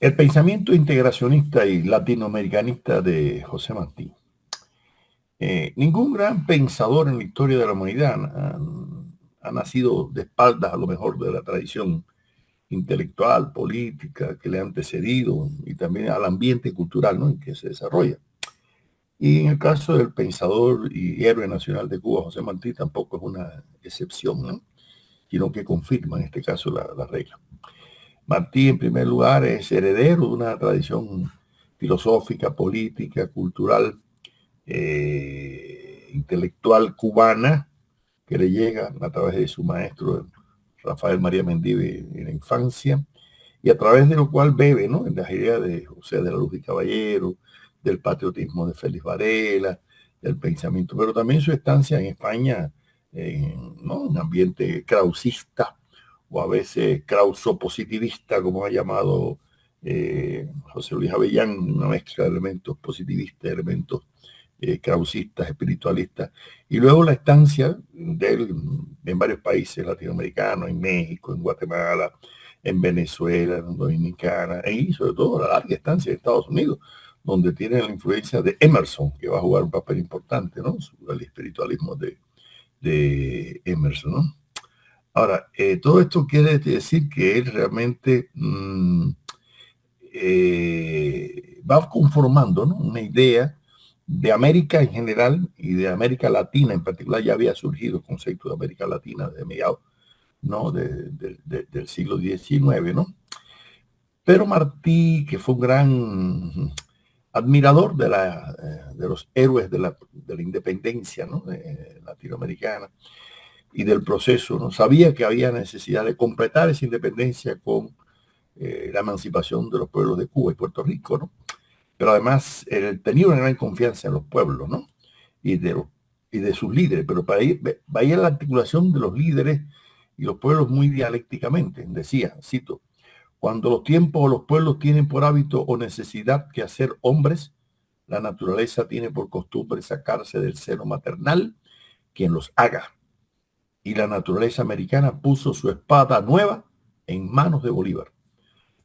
El pensamiento integracionista y latinoamericanista de José Martí. Ningún gran pensador en la historia de la humanidad ha nacido de espaldas a lo mejor de la tradición intelectual, política que le ha antecedido y también al ambiente cultural, ¿no?, en que se desarrolla. Y en el caso del pensador y héroe nacional de Cuba, José Martí, tampoco es una excepción, ¿no?, sino que confirma en este caso la regla. Martí, en primer lugar, es heredero de una tradición filosófica, política, cultural, intelectual cubana, que le llega a través de su maestro Rafael María Mendive en la infancia, y a través de lo cual bebe, ¿no?, en las ideas de José de la Luz y Caballero, del patriotismo de Félix Varela, del pensamiento, pero también su estancia en España, ¿no?, un ambiente krausista, o a veces krausopositivista, como ha llamado José Luis Avellán, una mezcla de elementos positivistas, elementos krausistas, espiritualistas, y luego la estancia de él en varios países latinoamericanos, en México, en Guatemala, en Venezuela, en Dominicana, y sobre todo la larga estancia en Estados Unidos, donde tiene la influencia de Emerson, que va a jugar un papel importante, ¿no?, el espiritualismo de Emerson, ¿no? Ahora, todo esto quiere decir que él realmente va conformando, ¿no?, una idea de América en general y de América Latina en particular. Ya había surgido el concepto de América Latina de mediados, ¿no?, del siglo XIX, ¿no? Pero Martí, que fue un gran admirador de los héroes de la independencia, ¿no?, latinoamericana, y del proceso, ¿no?, sabía que había necesidad de completar esa independencia con la emancipación de los pueblos de Cuba y Puerto Rico, ¿no? Pero además él tenía una gran confianza en los pueblos, ¿no?, y de sus líderes, pero para ir la articulación de los líderes y los pueblos muy dialécticamente. Decía, cito: cuando los tiempos o los pueblos tienen por hábito o necesidad que hacer hombres, la naturaleza tiene por costumbre sacarse del seno maternal quien los haga. Y la naturaleza americana puso su espada nueva en manos de Bolívar.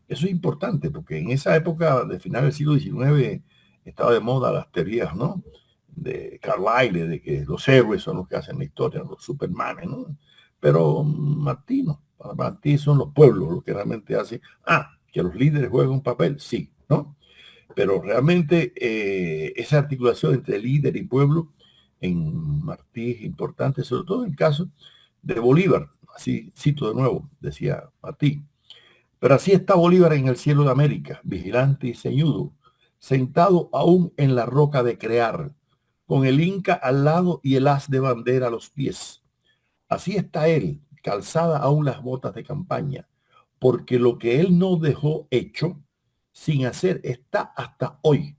Eso es importante porque en esa época de final del siglo XIX estaba de moda las teorías, ¿no?, de Carlyle, de que los héroes son los que hacen la historia, los supermanes, ¿no? Pero Martí no. Para Martí son los pueblos los que realmente hacen. Que los líderes juegan un papel, sí, ¿no? Pero realmente esa articulación entre líder y pueblo en Martí es importante, sobre todo en el caso de Bolívar. Así cito de nuevo, decía Martí: pero así está Bolívar en el cielo de América, vigilante y ceñudo, sentado aún en la roca de crear, con el Inca al lado y el haz de bandera a los pies. Así está él, calzada aún las botas de campaña, porque lo que él no dejó hecho, sin hacer, está hasta hoy,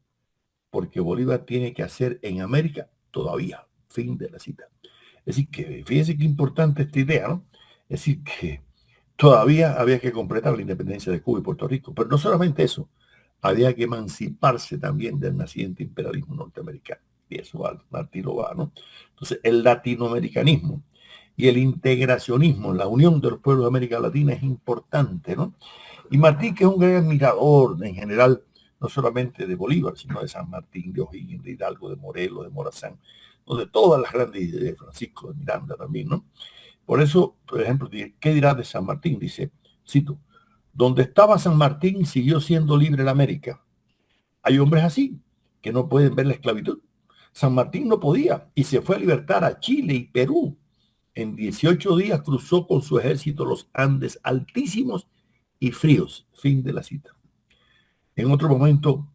porque Bolívar tiene que hacer en América todavía. Fin de la cita. Es decir, que fíjense qué importante esta idea, ¿no? Es decir, que todavía había que completar la independencia de Cuba y Puerto Rico, pero no solamente eso, había que emanciparse también del naciente imperialismo norteamericano. Y eso Martí lo va, ¿no? Entonces, el latinoamericanismo y el integracionismo, la unión de los pueblos de América Latina es importante, ¿no? Y Martí, que es un gran admirador en general, no solamente de Bolívar, sino de San Martín, de O'Higgins, de Hidalgo, de Morelos, de Morazán, ¿no?, de todas las grandes ideas, de Francisco de Miranda también, ¿no? Por eso, por ejemplo, ¿qué dirá de San Martín? Dice, cito: donde estaba San Martín siguió siendo libre la América. Hay hombres así que no pueden ver la esclavitud. San Martín no podía y se fue a libertar a Chile y Perú. En 18 días cruzó con su ejército los Andes altísimos y fríos. Fin de la cita. En otro momento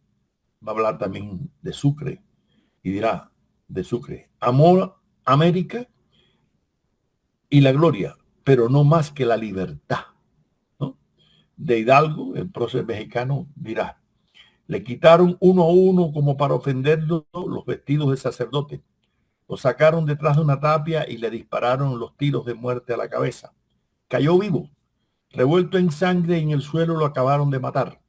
va a hablar también de Sucre y dirá de Sucre: amor América y la gloria, pero no más que la libertad, ¿no? De Hidalgo, el prócer mexicano, dirá: le quitaron uno a uno como para ofenderlo los vestidos de sacerdote. Lo sacaron detrás de una tapia y le dispararon los tiros de muerte a la cabeza. Cayó vivo, revuelto en sangre, y en el suelo lo acabaron de matar.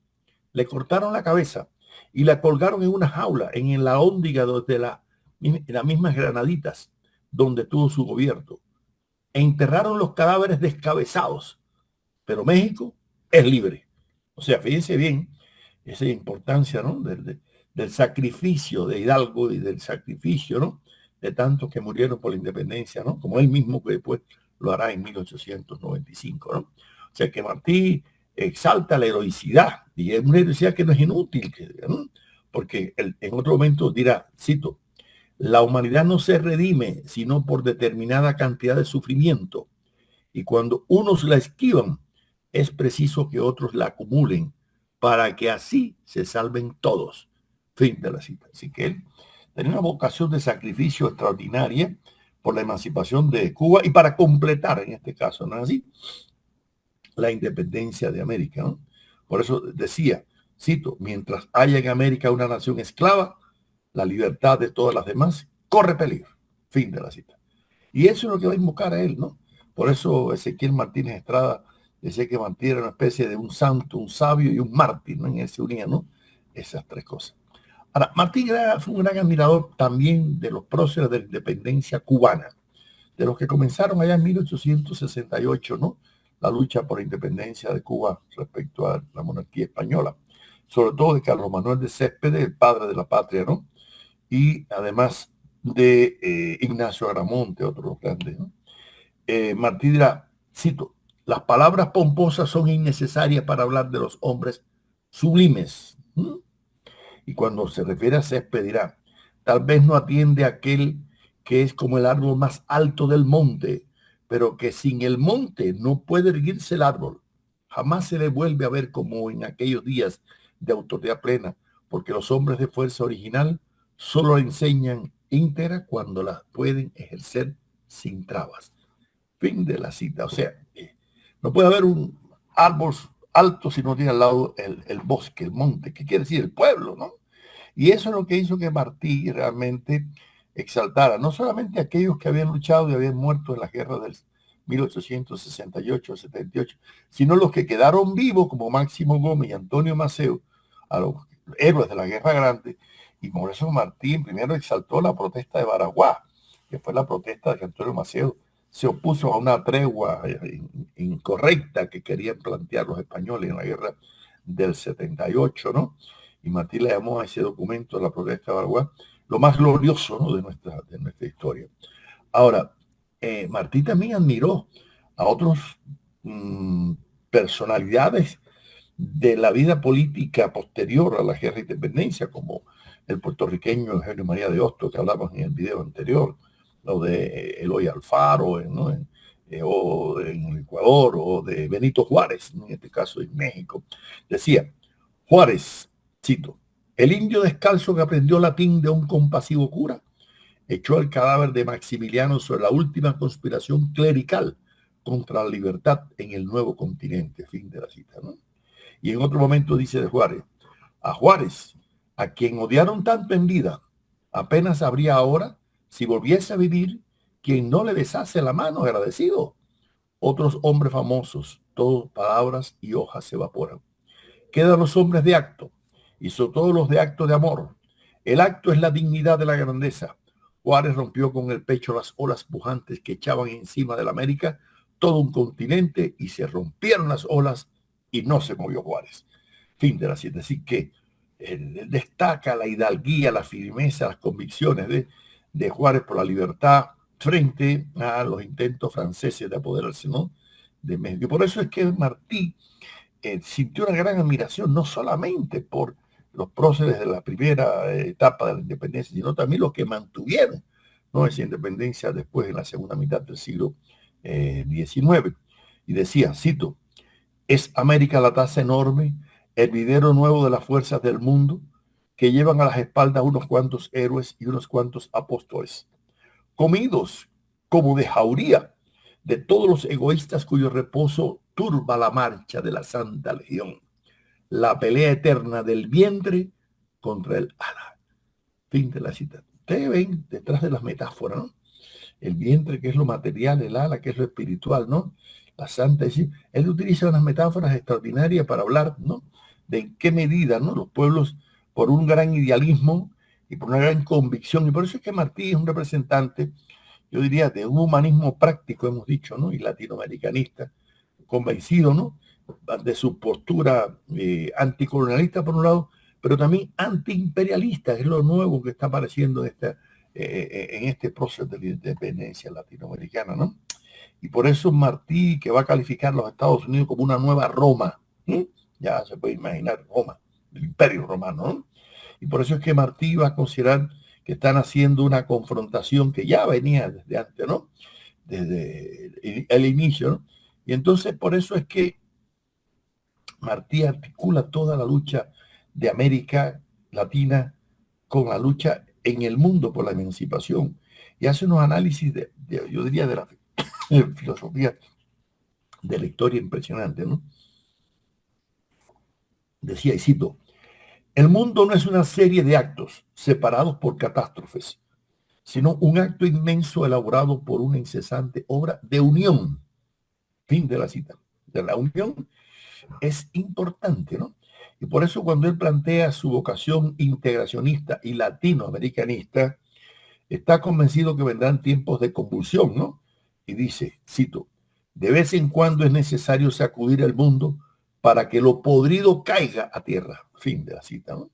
Le cortaron la cabeza y la colgaron en una jaula en la hóndiga de las mismas Granaditas, donde tuvo su gobierno. Enterraron los cadáveres descabezados, pero México es libre. O sea, fíjense bien esa importancia, ¿no? Del sacrificio de Hidalgo y del sacrificio, ¿no? De tantos que murieron por la independencia, ¿no? Como él mismo que después lo hará en 1895, ¿no? O sea que Martí exalta la heroicidad, y es una heroicidad que no es inútil, ¿no? Porque él, en otro momento dirá, cito, la humanidad no se redime sino por determinada cantidad de sufrimiento, y cuando unos la esquivan, es preciso que otros la acumulen para que así se salven todos. Fin de la cita. Así que él tenía una vocación de sacrificio extraordinaria por la emancipación de Cuba y para completar, en este caso, ¿no es así?, la independencia de América, ¿no? Por eso decía, cito, mientras haya en América una nación esclava, la libertad de todas las demás corre peligro. Fin de la cita. Y eso es lo que va a invocar a él, ¿no? Por eso Ezequiel Martínez Estrada decía que Martí era una especie de un santo, un sabio y un mártir, ¿no? En él se unían, ¿no? Esas tres cosas. Ahora, Martí fue un gran admirador también de los próceres de la independencia cubana, de los que comenzaron allá en 1868, ¿no? La lucha por la independencia de Cuba respecto a la monarquía española, sobre todo de Carlos Manuel de Céspedes, el padre de la patria, ¿no? Y además de Ignacio Agramonte, otros grandes, ¿no? Martí dirá, cito, las palabras pomposas son innecesarias para hablar de los hombres sublimes. ¿Mm? Y cuando se refiere a Césped dirá, tal vez no atiende a aquel que es como el árbol más alto del monte, pero que sin el monte no puede erguirse el árbol. Jamás se le vuelve a ver como en aquellos días de autoridad plena, porque los hombres de fuerza original solo enseñan íntegra cuando la pueden ejercer sin trabas. Fin de la cita. O sea, no puede haber un árbol alto si no tiene al lado el bosque, el monte. ¿Qué quiere decir? El pueblo, ¿no? Y eso es lo que hizo que Martí realmente exaltara, no solamente a aquellos que habían luchado y habían muerto en la guerra del 1868-78, sino los que quedaron vivos, como Máximo Gómez y Antonio Maceo, a los héroes de la Guerra Grande. Y por eso Martí primero exaltó la protesta de Baraguá, que fue la protesta de que Antonio Maceo se opuso a una tregua incorrecta que querían plantear los españoles en la guerra del 78, ¿no? Y Martí le llamó a ese documento, la protesta de Baraguá, lo más glorioso, ¿no?, de nuestra historia. Ahora, Martí también admiró a otros personalidades de la vida política posterior a la guerra de independencia, como el puertorriqueño Eugenio María de Hostos, que hablamos en el video anterior, o de Eloy Alfaro, ¿no?, o en el Ecuador, o de Benito Juárez, en este caso en México. Decía, Juárez, cito, el indio descalzo que aprendió latín de un compasivo cura, echó el cadáver de Maximiliano sobre la última conspiración clerical contra la libertad en el nuevo continente. Fin de la cita, ¿no? Y en otro momento dice de Juárez, a Juárez, a quien odiaron tanto en vida, apenas habría ahora, si volviese a vivir, quien no le besase la mano agradecido. Otros hombres famosos, todos palabras y hojas se evaporan. Quedan los hombres de acto, y sobre todo los de acto de amor. El acto es la dignidad de la grandeza. Juárez rompió con el pecho las olas pujantes que echaban encima de la América todo un continente, y se rompieron las olas y no se movió Juárez. Fin de la cita. Así que destaca la hidalguía, la firmeza, las convicciones de Juárez por la libertad frente a los intentos franceses de apoderarse, ¿no?, de México. Y por eso es que Martí sintió una gran admiración, no solamente por los próceres de la primera etapa de la independencia, sino también los que mantuvieron, ¿no?, esa independencia después en la segunda mitad del siglo XIX. Y decía, cito, es América la taza enorme, el videro nuevo de las fuerzas del mundo, que llevan a las espaldas unos cuantos héroes y unos cuantos apóstoles, comidos como de jauría de todos los egoístas cuyo reposo turba la marcha de la Santa Legión, la pelea eterna del vientre contra el ala. Fin de la cita. Ustedes ven detrás de las metáforas, ¿no? El vientre, que es lo material, el ala, que es lo espiritual, ¿no? La Santa, es decir, él utiliza unas metáforas extraordinarias para hablar, ¿no?, de en qué medida, ¿no?, los pueblos, por un gran idealismo y por una gran convicción, y por eso es que Martí es un representante, yo diría, de un humanismo práctico, hemos dicho, ¿no?, y latinoamericanista, convencido, ¿no?, de su postura anticolonialista por un lado, pero también antiimperialista, que es lo nuevo que está apareciendo en este proceso de la independencia latinoamericana, ¿no? Y por eso Martí, que va a calificar a los Estados Unidos como una nueva Roma, ¿sí? Ya se puede imaginar Roma, el Imperio Romano, ¿no? Y por eso es que Martí va a considerar que están haciendo una confrontación que ya venía desde antes, ¿no?, desde el inicio, ¿no? Y entonces por eso es que Martí articula toda la lucha de América Latina con la lucha en el mundo por la emancipación y hace unos análisis yo diría, de la filosofía de la historia impresionante, ¿no? Decía, y cito, el mundo no es una serie de actos separados por catástrofes, sino un acto inmenso elaborado por una incesante obra de unión. Fin de la cita. De la unión es importante, ¿no? Y por eso cuando él plantea su vocación integracionista y latinoamericanista, está convencido que vendrán tiempos de convulsión, ¿no? Y dice, cito, de vez en cuando es necesario sacudir el mundo para que lo podrido caiga a tierra. Fin de la cita, ¿no?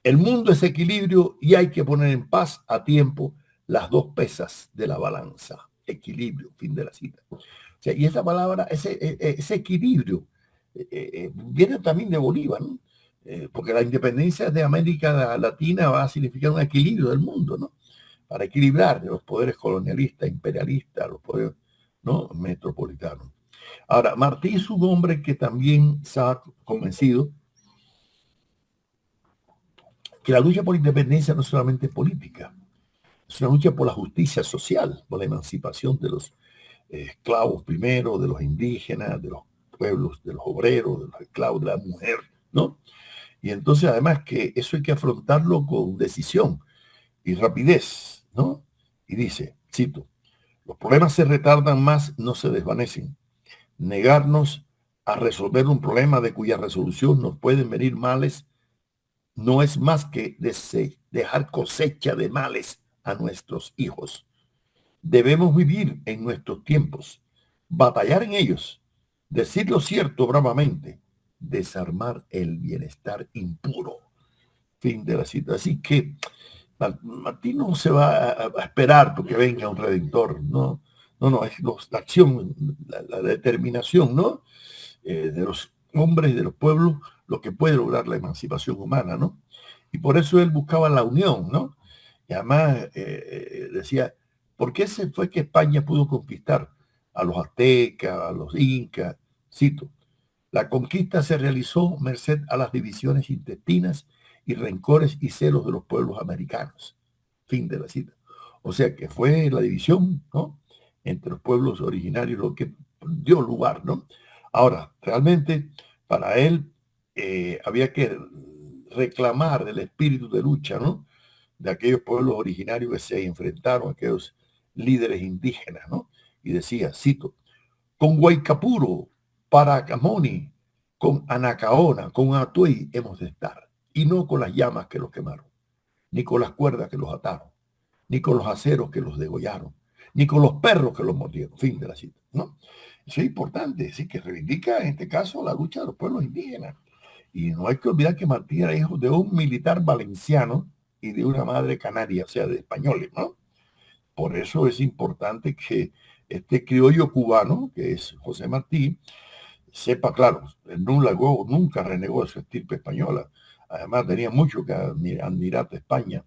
El mundo es equilibrio y hay que poner en paz a tiempo las dos pesas de la balanza. Equilibrio, fin de la cita. O sea, y esa palabra, ese equilibrio, viene también de Bolívar, ¿no? Porque la independencia de América Latina va a significar un equilibrio del mundo, ¿no? Para equilibrar los poderes colonialistas, imperialistas, los poderes, ¿no?, metropolitanos. Ahora, Martí es un hombre que también se ha convencido que la lucha por independencia no es solamente política, es una lucha por la justicia social, por la emancipación de los esclavos primero, de los indígenas, de los pueblos, de los obreros, de los esclavos, de la mujer, ¿no? Y entonces además que eso hay que afrontarlo con decisión y rapidez, ¿no? Y dice, cito, los problemas se retardan más, no se desvanecen. Negarnos a resolver un problema de cuya resolución nos pueden venir males no es más que dejar cosecha de males a nuestros hijos. Debemos vivir en nuestros tiempos, batallar en ellos, decir lo cierto bravamente, desarmar el bienestar impuro. Fin de la cita. Así que Martín no se va a esperar porque venga un redentor, no, no, no, es la acción, la determinación, ¿no? De los hombres, de los pueblos, lo que puede lograr la emancipación humana, ¿no? Y por eso él buscaba la unión, ¿no? Y además decía, ¿por qué se fue que España pudo conquistar a los aztecas, a los incas? Cito, la conquista se realizó merced a las divisiones intestinas y rencores y celos de los pueblos americanos. Fin de la cita. O sea que fue la división, ¿no?, entre los pueblos originarios lo que dio lugar, ¿no? Ahora, realmente para él había que reclamar el espíritu de lucha, ¿no?, de aquellos pueblos originarios que se enfrentaron, aquellos líderes indígenas, ¿no? Y decía, cito, con Guaycapuro, Paracamoni, con Anacaona, con Atuey hemos de estar, y no con las llamas que los quemaron, ni con las cuerdas que los ataron, ni con los aceros que los degollaron, ni con los perros que los mordieron. Fin de la cita, ¿no? Eso es importante, sí, que reivindica en este caso la lucha de los pueblos indígenas. Y no hay que olvidar que Martí era hijo de un militar valenciano y de una madre canaria, o sea, de españoles, ¿no? Por eso es importante que este criollo cubano, que es José Martí, sepa, claro, luego nunca renegó de su estirpe española. Además, tenía mucho que admirar de España.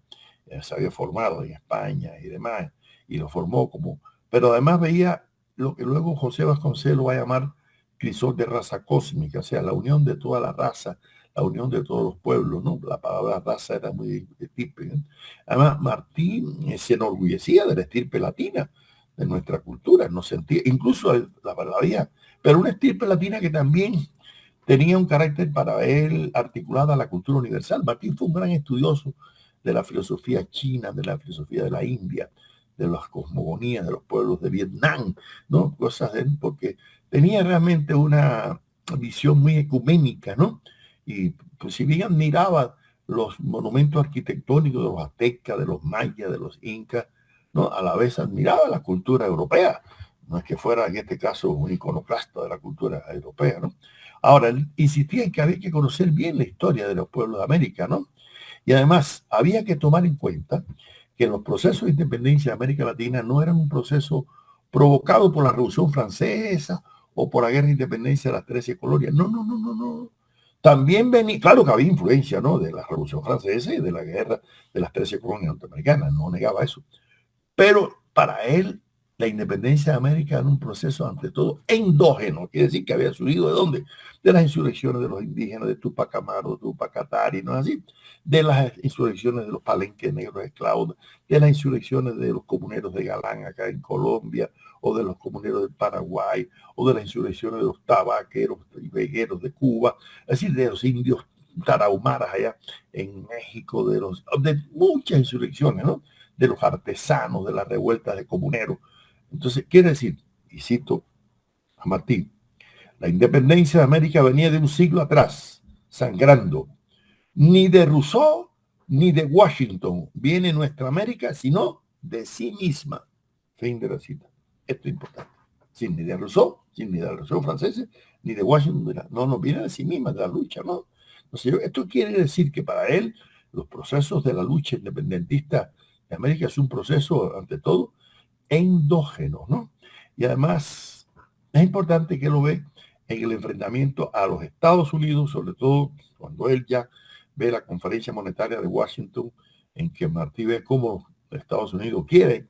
Se había formado en España y demás, y lo formó como... Pero además veía lo que luego José Vasconcelos va a llamar crisol de raza cósmica, o sea, la unión de toda la raza, la unión de todos los pueblos, ¿no? La palabra raza era muy estirpe, ¿no? Además, Martín se enorgullecía de la estirpe latina, de nuestra cultura, nos sentía, incluso la había, pero una estirpe latina que también tenía un carácter para él articulada a la cultura universal. Martín fue un gran estudioso de la filosofía china, de la filosofía de la India, de las cosmogonías de los pueblos de Vietnam, ¿no? Cosas de él, porque tenía realmente una visión muy ecuménica, ¿no? Y pues si bien admiraba los monumentos arquitectónicos de los aztecas, de los mayas, de los incas, ¿no?, a la vez admiraba la cultura europea, No es que fuera, en este caso, un iconoclasta de la cultura europea, ¿no? Ahora, él insistía en que había que conocer bien la historia de los pueblos de América, ¿no? Y además, había que tomar en cuenta que los procesos de independencia de América Latina no eran un proceso provocado por la Revolución Francesa o por la Guerra de Independencia de las 13 colonias. No, no, no, no, no. También venía, claro que había influencia, ¿no? De la Revolución Francesa y de la Guerra de las 13 colonias norteamericanas, no negaba eso. Pero para él, la independencia de América era un proceso, ante todo, endógeno. Quiere decir que había surgido ¿de dónde? De las insurrecciones de los indígenas, de Tupac Amaru, Tupac Katari, ¿no es así? De las insurrecciones de los palenques negros esclavos, de las insurrecciones de los comuneros de Galán acá en Colombia, o de los comuneros del Paraguay, o de las insurrecciones de los tabaqueros y vegueros de Cuba, es decir, de los indios tarahumaras allá en México, de muchas insurrecciones, ¿no? De los artesanos, de las revueltas de comuneros. Entonces, quiere decir, y cito a Martín, la independencia de América venía de un siglo atrás, sangrando. Ni de Rousseau ni de Washington viene nuestra América, sino de sí misma. Fin de la cita. Esto es importante. Sin ni de Rousseau, sin ni de Rousseau franceses, ni de Washington, no, no viene de sí misma, de la lucha, ¿no? Entonces, esto quiere decir que para él los procesos de la lucha independentista de América es un proceso, ante todo, endógeno, ¿no? Y además es importante que lo ve en el enfrentamiento a los Estados Unidos, sobre todo cuando él ya ve la conferencia monetaria de Washington, en que Martí ve cómo Estados Unidos quiere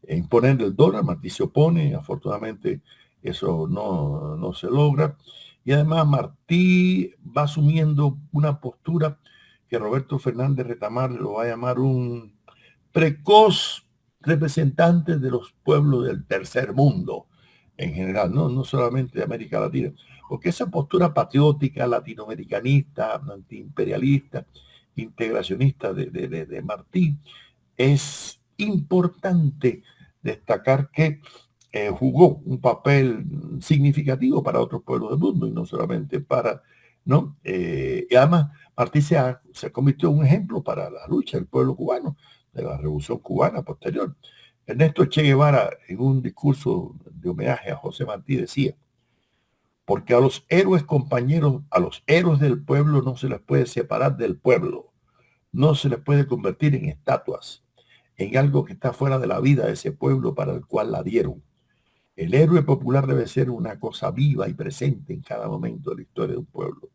imponer el dólar. Martí se opone, afortunadamente eso no se logra. Y además Martí va asumiendo una postura que Roberto Fernández Retamar lo va a llamar un precoz representante de los pueblos del tercer mundo en general, no solamente de América Latina, porque esa postura patriótica, latinoamericanista, antiimperialista, integracionista de Martí, es importante destacar que jugó un papel significativo para otros pueblos del mundo y no solamente para, ¿no? Y además Martí se convirtió en un ejemplo para la lucha del pueblo cubano, de la Revolución Cubana posterior. Ernesto Che Guevara, en un discurso de homenaje a José Martí, decía: porque a los héroes compañeros, a los héroes del pueblo no se les puede separar del pueblo, no se les puede convertir en estatuas, en algo que está fuera de la vida de ese pueblo para el cual la dieron. El héroe popular debe ser una cosa viva y presente en cada momento de la historia de un pueblo.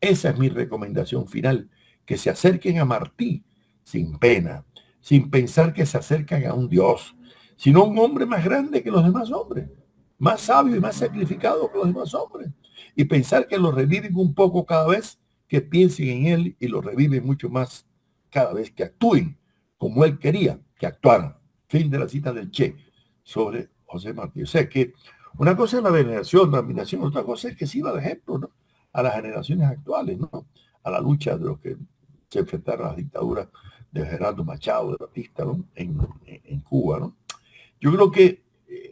Esa es mi recomendación final, que se acerquen a Martí sin pena, sin pensar que se acercan a un Dios, sino a un hombre más grande que los demás hombres, más sabio y más sacrificado que los demás hombres, y pensar que lo reviven un poco cada vez que piensen en él y lo reviven mucho más cada vez que actúen como él quería que actuaran. Fin de la cita del Che sobre José Martí. O sea que una cosa es la veneración, la admiración, otra cosa es que sirva de ejemplo, ¿no? A las generaciones actuales, ¿no? A la lucha de los que se enfrentaron a las dictaduras de Gerardo Machado, de Batista, ¿no? En Cuba, ¿no? Yo creo que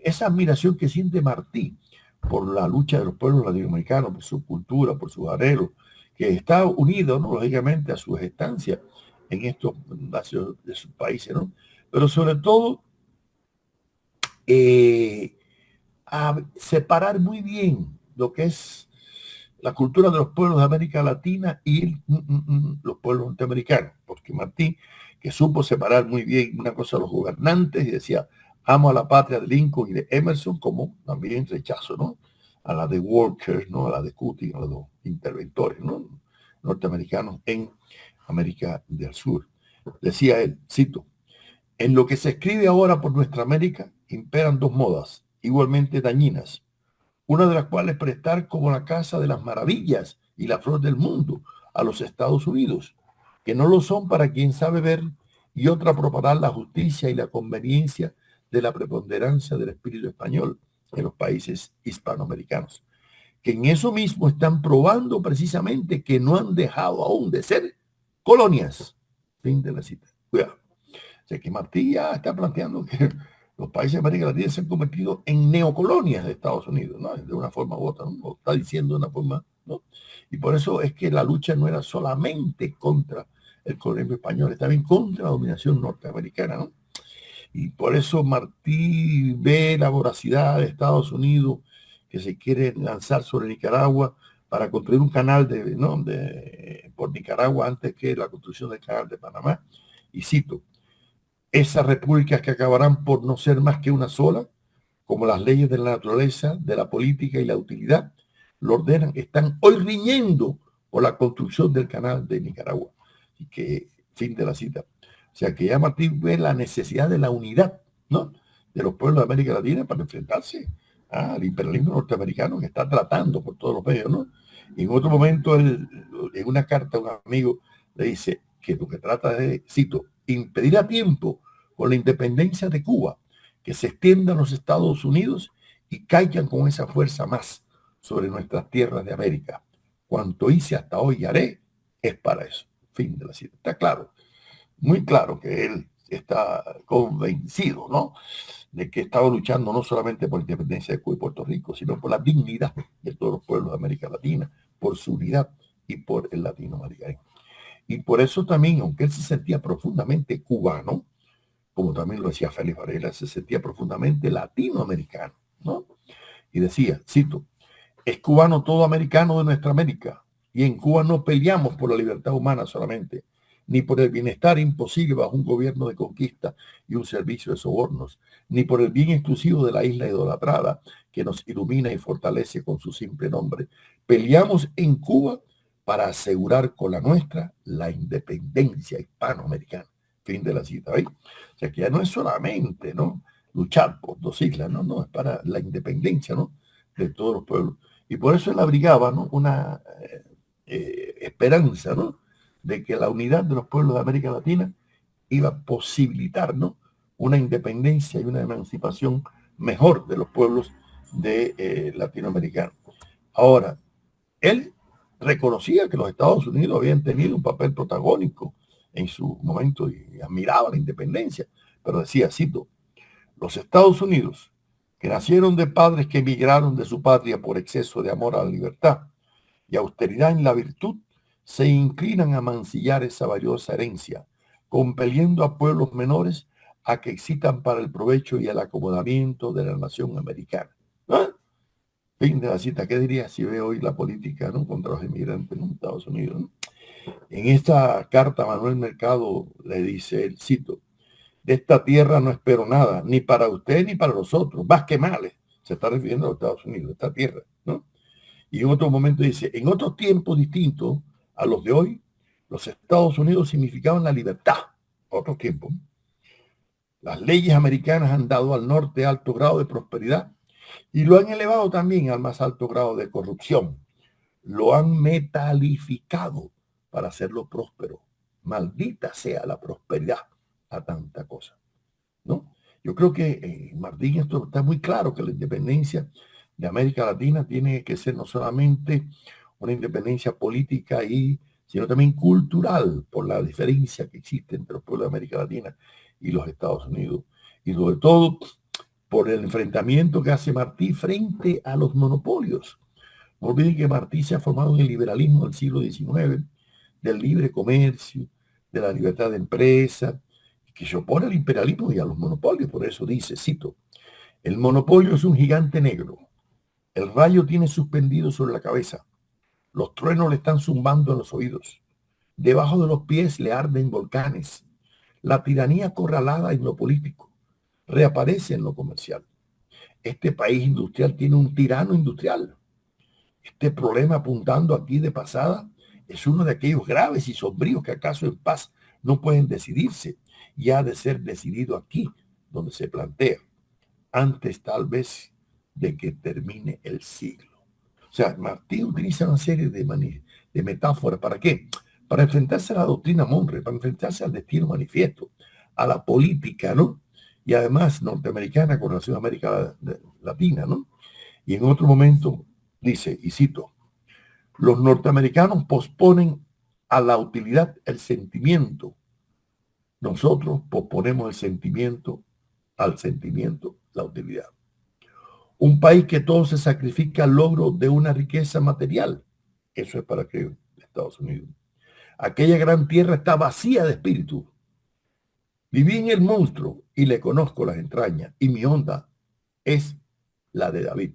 esa admiración que siente Martí por la lucha de los pueblos latinoamericanos, por su cultura, por sus anhelos, que está unido, ¿no? Lógicamente, a su estancia en estos de sus países, ¿no? Pero sobre todo, a separar muy bien lo que es la cultura de los pueblos de América Latina y los pueblos norteamericanos, porque Martí, que supo separar muy bien una cosa a los gobernantes y decía, amo a la patria de Lincoln y de Emerson, como también rechazo, ¿no? A la de Walker, ¿no? A la de Cushing, a los interventores, ¿no? Norteamericanos en América del Sur. Decía él, cito: en lo que se escribe ahora por nuestra América imperan dos modas igualmente dañinas, una de las cuales prestar como la casa de las maravillas y la flor del mundo a los Estados Unidos, que no lo son para quien sabe ver, y otra propagar la justicia y la conveniencia de la preponderancia del espíritu español en los países hispanoamericanos, que en eso mismo están probando precisamente que no han dejado aún de ser colonias. Fin de la cita. Cuidado. O sea que Martí ya está planteando que los países de América Latina se han convertido en neocolonias de Estados Unidos, ¿no? De una forma u otra, ¿no? Lo está diciendo de una forma, ¿no? Y por eso es que la lucha no era solamente contra el colonialismo español, es también contra la dominación norteamericana, ¿no? Y por eso Martí ve la voracidad de Estados Unidos que se quiere lanzar sobre Nicaragua para construir un canal por Nicaragua antes que la construcción del canal de Panamá. Y cito, esas repúblicas que acabarán por no ser más que una sola, como las leyes de la naturaleza, de la política y la utilidad, lo ordenan, están hoy riñendo por la construcción del canal de Nicaragua. Y que, fin de la cita. O sea, que ya Martín ve la necesidad de la unidad, ¿no?, de los pueblos de América Latina para enfrentarse al imperialismo norteamericano que está tratando por todos los medios, ¿no? Y en otro momento, en una carta a un amigo, le dice que lo que trata de, cito, impedir a tiempo con la independencia de Cuba, que se extiendan los Estados Unidos y caigan con esa fuerza más sobre nuestras tierras de América. Cuanto hice hasta hoy y haré es para eso. Fin de la cita. Está claro, muy claro que él está convencido, ¿no?, de que estaba luchando no solamente por la independencia de Cuba y Puerto Rico, sino por la dignidad de todos los pueblos de América Latina, por su unidad y por el latinoamericano. Y por eso también, aunque él se sentía profundamente cubano, como también lo decía Félix Varela, se sentía profundamente latinoamericano, ¿no? Y decía, cito, es cubano todo americano de nuestra América, y en Cuba no peleamos por la libertad humana solamente, ni por el bienestar imposible bajo un gobierno de conquista y un servicio de sobornos, ni por el bien exclusivo de la isla idolatrada que nos ilumina y fortalece con su simple nombre. Peleamos en Cuba para asegurar con la nuestra la independencia hispanoamericana. Fin de la cita, ¿veis? O sea, que ya no es solamente, ¿no?, luchar por dos islas, no, es para la independencia, ¿no?, de todos los pueblos. Y por eso él abrigaba, ¿no?, una esperanza, ¿no?, de que la unidad de los pueblos de América Latina iba a posibilitar, ¿no?, una independencia y una emancipación mejor de los pueblos de latinoamericanos. Ahora, él reconocía que los Estados Unidos habían tenido un papel protagónico en su momento y admiraba la independencia, pero decía, cito, los Estados Unidos, que nacieron de padres que emigraron de su patria por exceso de amor a la libertad y austeridad en la virtud, se inclinan a mancillar esa valiosa herencia, compeliendo a pueblos menores a que excitan para el provecho y el acomodamiento de la nación americana. ¿Ah? Fin de la cita. ¿Qué diría si ve hoy la política, ¿no?, contra los inmigrantes en los Estados Unidos, ¿no? En esta carta, Manuel Mercado le dice, el cito, de esta tierra no espero nada, ni para usted ni para nosotros, más que males. Se está refiriendo a los Estados Unidos, esta tierra, ¿no? Y en otro momento dice, en otros tiempos distintos a los de hoy, los Estados Unidos significaban la libertad. Otros tiempos. Las leyes americanas han dado al norte alto grado de prosperidad y lo han elevado también al más alto grado de corrupción. Lo han metalificado para hacerlo próspero. Maldita sea la prosperidad a tanta cosa, ¿no? Yo creo que Martín, esto está muy claro, que la independencia de América Latina tiene que ser no solamente una independencia política, sino también cultural, por la diferencia que existe entre los pueblos de América Latina y los Estados Unidos. Y sobre todo por el enfrentamiento que hace Martí frente a los monopolios. No olviden que Martí se ha formado en el liberalismo del siglo XIX, del libre comercio, de la libertad de empresa, que se opone al imperialismo y a los monopolios. Por eso dice, cito, el monopolio es un gigante negro. El rayo tiene suspendido sobre la cabeza. Los truenos le están zumbando en los oídos. Debajo de los pies le arden volcanes. La tiranía acorralada en lo político reaparece en lo comercial. Este país industrial tiene un tirano industrial. Este problema, apuntando aquí de pasada, es uno de aquellos graves y sombríos que acaso en paz no pueden decidirse y ha de ser decidido aquí, donde se plantea, antes tal vez de que termine el siglo. O sea, Martí utiliza una serie de metáforas. ¿Para qué? Para enfrentarse a la doctrina Monroe, para enfrentarse al destino manifiesto, a la política, ¿no?, y además norteamericana con relación a América Latina, ¿no? Y en otro momento dice, y cito, los norteamericanos posponen a la utilidad el sentimiento. Nosotros posponemos el sentimiento al sentimiento, la utilidad. Un país que todo se sacrifica al logro de una riqueza material. Eso es para que Estados Unidos. Aquella gran tierra está vacía de espíritu. Viví en el monstruo y le conozco las entrañas, y mi onda es la de David.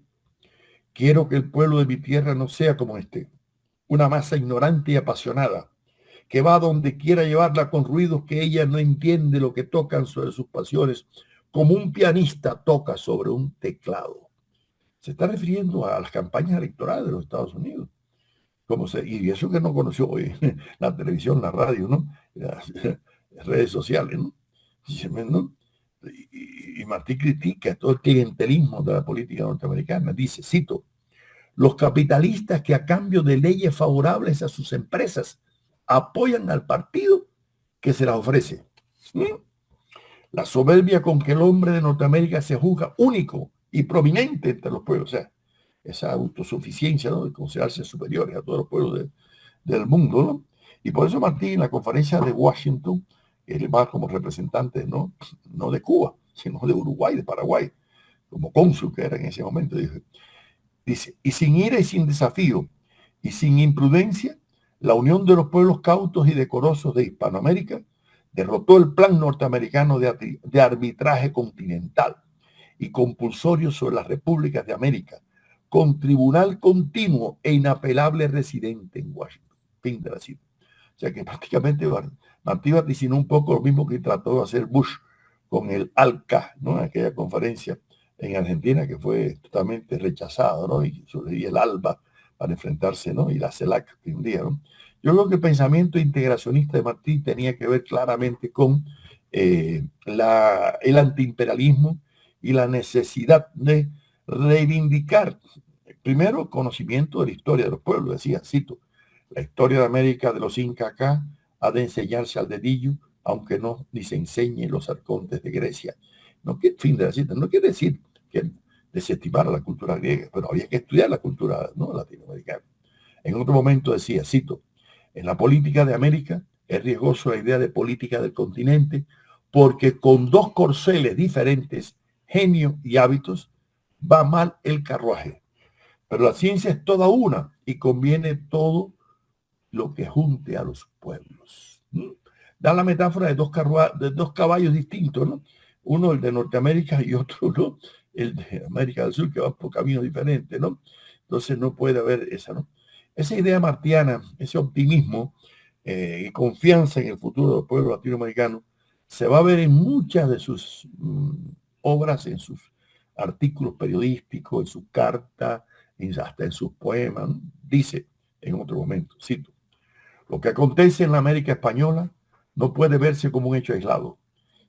Quiero que el pueblo de mi tierra no sea como este, una masa ignorante y apasionada, que va donde quiera llevarla con ruidos que ella no entiende lo que tocan sobre sus pasiones, como un pianista toca sobre un teclado. Se está refiriendo a las campañas electorales de los Estados Unidos. Y eso que no conoció hoy, la televisión, la radio, ¿no? Las redes sociales, ¿no? ¿No? Y Martí critica todo el clientelismo de la política norteamericana. Dice, cito, los capitalistas que a cambio de leyes favorables a sus empresas apoyan al partido que se las ofrece. ¿Mm? La soberbia con que el hombre de Norteamérica se juzga único y prominente entre los pueblos, o sea, esa autosuficiencia, ¿no?, de considerarse superiores a todos los pueblos del mundo, ¿no? Y por eso Martí en la conferencia de Washington, él va como representante, no de Cuba, sino de Uruguay, de Paraguay, como cónsul que era en ese momento, dice, y sin ira y sin desafío, y sin imprudencia, la unión de los pueblos cautos y decorosos de Hispanoamérica derrotó el plan norteamericano de arbitraje continental y compulsorio sobre las repúblicas de América, con tribunal continuo e inapelable residente en Washington. Fin de la cita. O sea que prácticamente Martí vaticinó un poco lo mismo que trató de hacer Bush con el ALCA, ¿no?, en aquella conferencia en Argentina que fue totalmente rechazado, ¿no? Y el ALBA para enfrentarse, ¿no? Y la CELAC que un día, ¿no? Yo creo que el pensamiento integracionista de Martí tenía que ver claramente con el antiimperialismo y la necesidad de reivindicar, primero, conocimiento de la historia de los pueblos. Decía, cito, la historia de América de los incas acá ha de enseñarse al dedillo, aunque no ni se enseñe los arcontes de Grecia. No, fin de la cita, no quiere decir que desestimara la cultura griega, pero había que estudiar la cultura, ¿no?, latinoamericana. En otro momento decía, cito, en la política de América es riesgoso la idea de política del continente porque con dos corceles diferentes, genio y hábitos, va mal el carruaje. Pero la ciencia es toda una y conviene todo lo que junte a los pueblos. ¿Mm? Da la metáfora de dos caballos distintos, ¿no? Uno el de Norteamérica y otro, ¿no?, el de América del Sur, que va por caminos diferentes, ¿no? Entonces no puede haber esa, ¿no? Esa idea martiana, ese optimismo y confianza en el futuro del pueblo latinoamericano se va a ver en muchas de sus obras, en sus artículos periodísticos, en sus cartas, hasta en sus poemas, ¿no? Dice en otro momento, cito, lo que acontece en la América española no puede verse como un hecho aislado,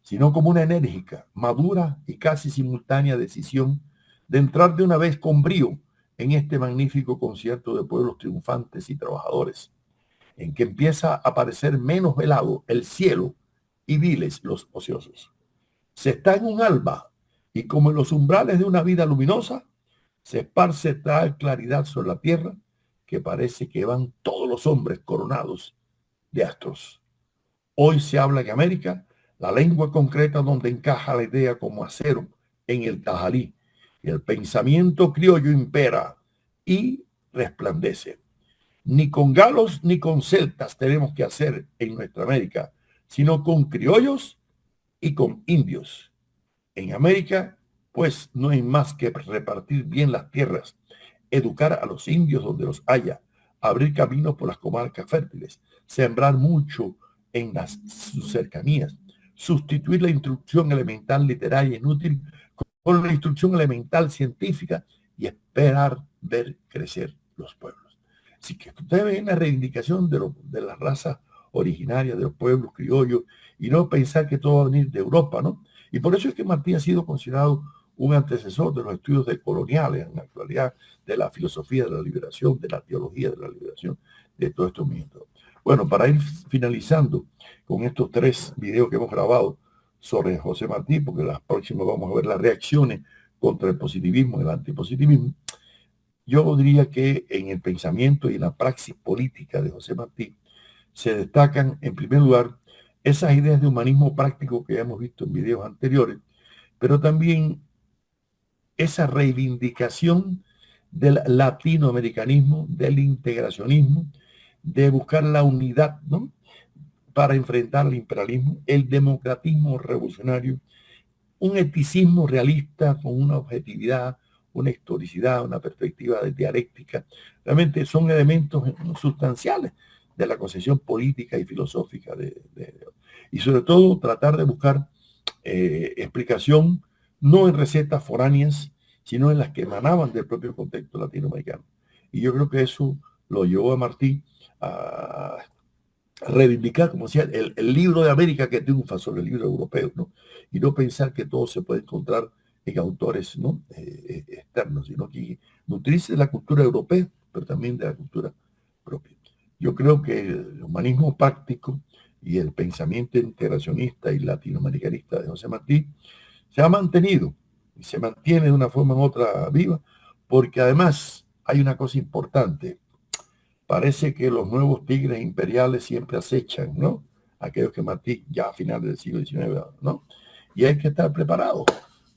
sino como una enérgica, madura y casi simultánea decisión de entrar de una vez con brío en este magnífico concierto de pueblos triunfantes y trabajadores, en que empieza a parecer menos velado el cielo y viles los ociosos. Se está en un alba y como en los umbrales de una vida luminosa, se esparce tal claridad sobre la tierra que parece que van todos los hombres coronados de astros. Hoy se habla en América la lengua concreta donde encaja la idea como acero en el Tajalí. Y el pensamiento criollo impera y resplandece. Ni con galos ni con celtas tenemos que hacer en nuestra América, sino con criollos y con indios. En América, pues, no hay más que repartir bien las tierras, educar a los indios donde los haya, abrir caminos por las comarcas fértiles, sembrar mucho en sus cercanías, sustituir la instrucción elemental literaria inútil con la instrucción elemental científica y esperar ver crecer los pueblos. Así que usted ve una reivindicación de la raza originaria, de los pueblos criollos, y no pensar que todo va a venir de Europa, ¿no? Y por eso es que Martí ha sido considerado un antecesor de los estudios decoloniales en la actualidad, de la filosofía de la liberación, de la teología de la liberación, de todos estos movimientos. Bueno, para ir finalizando con estos 3 videos que hemos grabado sobre José Martí, porque las próximas vamos a ver las reacciones contra el positivismo y el antipositivismo, yo diría que en el pensamiento y en la praxis política de José Martí se destacan, en primer lugar, esas ideas de humanismo práctico que ya hemos visto en videos anteriores, pero también esa reivindicación del latinoamericanismo, del integracionismo, de buscar la unidad, ¿no?, para enfrentar el imperialismo, el democratismo revolucionario, un eticismo realista con una objetividad, una historicidad, una perspectiva de dialéctica. Realmente son elementos sustanciales de la concepción política y filosófica y sobre todo tratar de buscar explicación no en recetas foráneas, sino en las que emanaban del propio contexto latinoamericano. Y yo creo que eso lo llevó a Martí a reivindicar, como decía, el libro de América que triunfa sobre el libro europeo, ¿no? Y no pensar que todo se puede encontrar en autores, ¿no? Externos, sino que nutrice la cultura europea, pero también de la cultura propia. Yo creo que el humanismo práctico y el pensamiento integracionista y latinoamericanista de José Martí se ha mantenido y se mantiene de una forma u otra viva, porque además hay una cosa importante. Parece que los nuevos tigres imperiales siempre acechan, ¿no? Aquellos que Martí ya a finales del siglo XIX, ¿no? Y hay que estar preparados,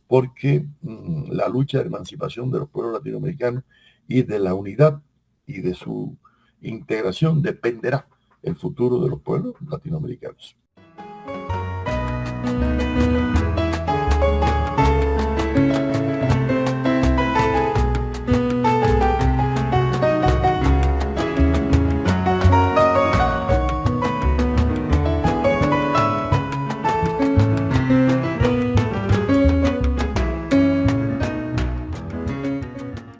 porque la lucha de emancipación de los pueblos latinoamericanos y de la unidad y de su integración dependerá el futuro de los pueblos latinoamericanos.